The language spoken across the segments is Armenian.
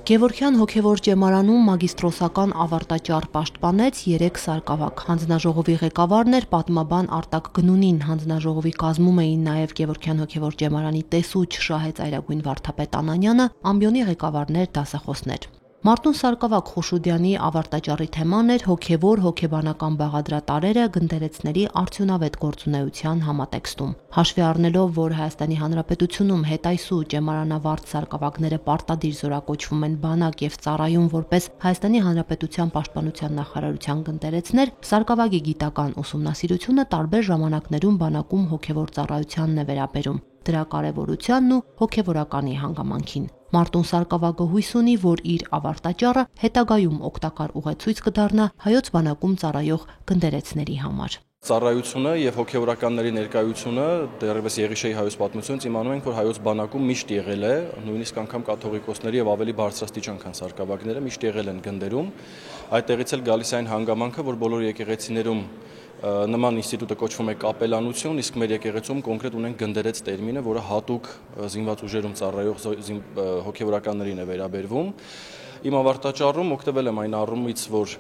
Գևորգյան հոգևոր ճեմարանում մագիստրոսական ավարտաճառ պաշտպանեց 3 սարկավակ։ Հանձնաժողովի ղեկավարն էր պատմաբան Արտակ Գնունին, հանձնաժողովի կազմում էին նաև Գևորգյան հոգևոր ճեմարանի տեսուչ Շահեց Այրագույն Վարդապետ Անանյանը, ամբիոնի ղեկավարներ, դասախոսներ։ Մարտուն Սարգսակ Խուշուդյանի ավարտաճառի թեման էր հոգևոր հոգեբանական բաղադրատարերը գնդերեցների արդյունավետ գործունեության համատեքստում։ Հաշվի առնելով, որ Հայաստանի Հանրապետությունում հետայսու ճեմարանավարտ սարկավակները պարտադիր զորակոչվում են բանակ եւ ծառայում որպես Հայաստանի Հանրապետության Պաշտպանության նախարարության գնդերեցներ, սարկավակի գիտական ուսումնասիրությունը տարբեր ժամանակներում բանակում հոգևոր ծառայությանն է վերաբերում, դրա կարևորությանն ու հոգևորականի հանգամանքին։ Մարտուն Սարգսակը հույս ունի, որ իր ավարտաճառը հետագայում օգտակար ուղեցույց կդառնա հայոց բանակում ծառայող գնդերեցների համար։ Ծառայությունը եւ հոգեվորականների ներկայությունը դեռևս Եղիշեի հայոց պատմությունից իմանում ենք, որ հայոց բանակում միշտ եղել է, նույնիսկ անգամ կաթողիկոսների եւ ավելի բարձրաստիճան քան սարկավակները միշտ եղել են գնդերում։ Այդտեղից էլ գալիս է այն հանգամանքը, որ բոլոր եկեղեցիներում նման ինստիտուտը կոչվում է կապելանություն, իսկ մեր եկեղեցում կոնկրետ ունենք գնդերեց տերմինը, որը հատուկ զինված ուժերում ծառայող հոգեվորականներին է վերաբերվում։ Իմ ավարտաճառում օգտվել եմ այն առումից, որ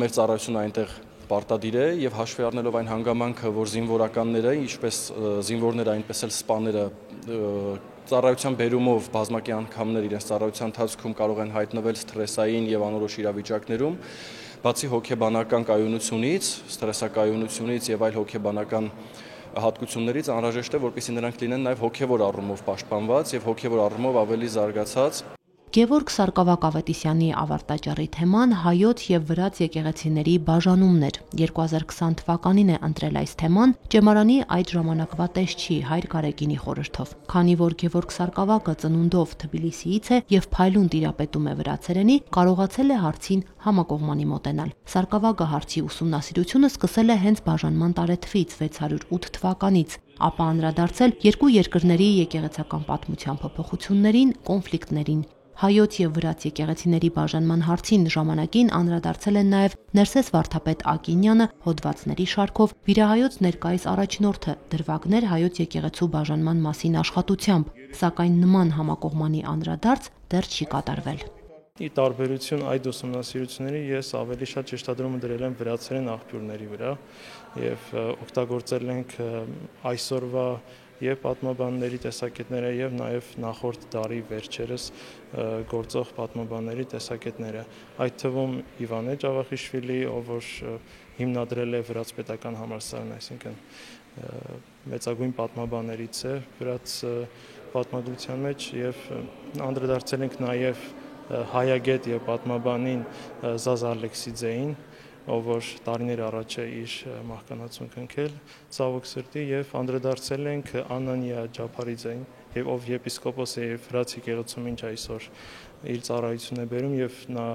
մեր ծառայությունը այնտեղ պարտադիր է եւ հաշվի առնելով այն հանգամանքը, որ զինվորականները, ինչպես զինվորները, այնպես էլ սպաները ծառայության բերումով բազմակի անգամներ իրենց ծառայության ընթացքում կարող են հայտնվել սթրեսային եւ անորոշ իրավիճակներում, բացի հոգեբանական կայունությունից, սթրեսակայունությունից եւ այլ հոգեբանական հատկություններից անհրաժեշտ է, որպեսզի նրանք լինեն նաեւ հոգեվոր առումով պաշտպանված եւ հոգեվոր առումով ավելի զարգացած։ Գևորգ Սարգսակ Ավետիսյանի ավարտաճառի թեման հայոց եւ վրաց եկեղեցիների բաժանումն էր։ 2020 թվականին է ընտրել այս թեման ճեմարանի այդ ժամանակվա տեսչի Հայր Գարեգինի խորհրդով։ Քանի որ Գևորգ Սարգսակը ծնունդով Թբիլիսիից է եւ փայլուն տիրապետում է վրացերենի, կարողացել է հարցին համակողմանի մոտենալ։ Սարգսակը հարցի ուսումնասիրությունը սկսել է հենց բաժանման տարեթվից 608 թվականից, ապա անդրադարձել երկու երկրների եկեղեցական պատմության փոփոխություններին, կոնֆլիկտներին։ Հայոց եւ վրաց եկեղեցիների բաժանման հարցին ժամանակին անդրադարձել են նաեւ Ներսես Վարդապետ Ակինյանը հոդվածների շարքով, Վիրահայոց ներկայիս առաջնորդը դրվագներ հայոց եկեղեցու բաժանման մասին աշխատությամբ, սակայն նման համակողմանի անդրադարձ դեռ չի կատարվել։ Ի տարբերություն այդ ուսումնասիրությունների ես ավելի շատ շեշտադրումը դրել եմ վրացերեն աղբյուրների վրա եւ օգտագործել ենք այսօրվա եւ պատմաբանների տեսակետները եւ նաեւ նախորդ դարի վերջերս գործող պատմաբանների տեսակետները, այդ թվում Իվանե Ջավախիշվիլի, ով որ հիմնադրել է Վրաց պետական համալսարանը, այսինքն մեծագույն պատմաբաններից է վրաց պատմագրության մեջ եւ անդրադարձել ենք նաեւ հայագետ եւ պատմաբանին Զազա Ալեքսիձեին, ով որ տարիներ առաջ է իր մահկանացուն կնքել ցավոք սրտի եւ անդրադարձել ենք Անանիա Ջափարիձեին, եւ ով եպիսկոպոս է եւ վրաց եկեղեցում ինչ այսօր իր ծառայությունն է բերում եւ նա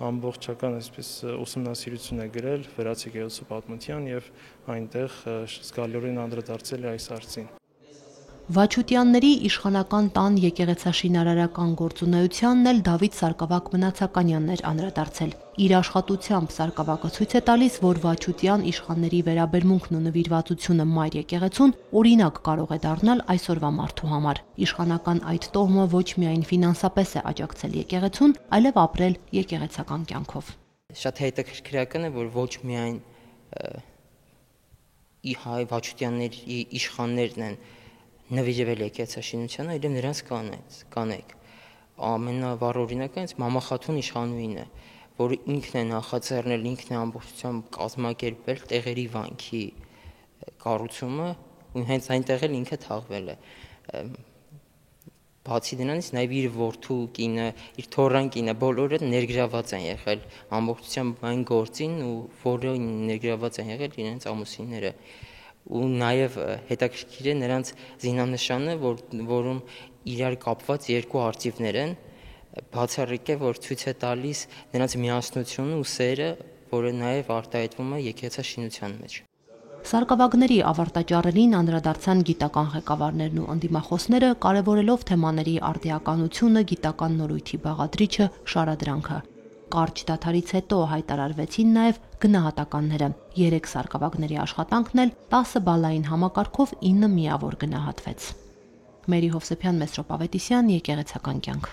ամբողջական այսպես ուսումնասիրություն է գրել վրաց եկեղեցու պատմության եւ այնտեղ զգալիորեն անդրադարձել է այս հարցին։ Վաչուտյանների իշխանական տան եկեղեցաշինարարական գործունեությանն էլ Դավիթ Սարգսակ Մնացականյանն էր անդրադարձել։ Իր աշխատությամբ Սարգսակը ցույց է տալիս, որ Վաչուտյան իշխանների վերաբերմունքն ու նվիրվածությունը մայր եկեղեցուն օրինակ կարող է դառնալ այսօրվա մարդու համար։ Իշխանական այդ տոհմը ոչ միայն ֆինանսապես է աջակցել եկեղեցուն, այլև ապրել եկեղեցական կյանքով։ Շատ հետաքրքրական է, որ ոչ միայն հայ Վաչուտյանների իշխաններն են նվիրվել եկեղեցաշինությանը, այլև նրանց կանեք։ Ամենավառ օրինակը հենց Մամախաթուն իշխանուհին է, որը ինքն է նախաձեռնել, ինքն է ամբողջությամբ կազմակերպել տեղերի վանքի կառուցումը, ու հենց այնտեղ էլ ինքը թաղվել է։ Բացի դրանից նաև իր որդու կինը, իր թոռան կինը բոլորը ներգրաված են եղել ամբողջությամբ այն գործին, ու որը ներգրաված են եղել իրենց ամուսինները։ Ու նաև հետաքրքիր է նրանց զինանշանը, որում իրար կապված երկու արծիվներ են, բացառիկ է, որ ցույց է տալիս նրանց միասնությունը ու սերը, որը նաև արտահայտվում է եկեղեցաշինության մեջ։ Սարգսակների ավարտաճառերին անդրադարձան գիտական ղեկավարներն ու ընդդիմախոսները, կարևորելով թեմաների արդիականությունը, գիտական նորույթի բաղադրիչը, շարադրանքը։ Կարճ դադարից հետո հայտարարվեցին նաև գնահատականները։ 3 սարգսակների աշխատանքն էլ 10 բալային համակարգով 9 միավոր գնահատվեց։ Մերի Հովսեփյան, Մեսրոպ Ավետիսյան, Եկեղեցական կյանք։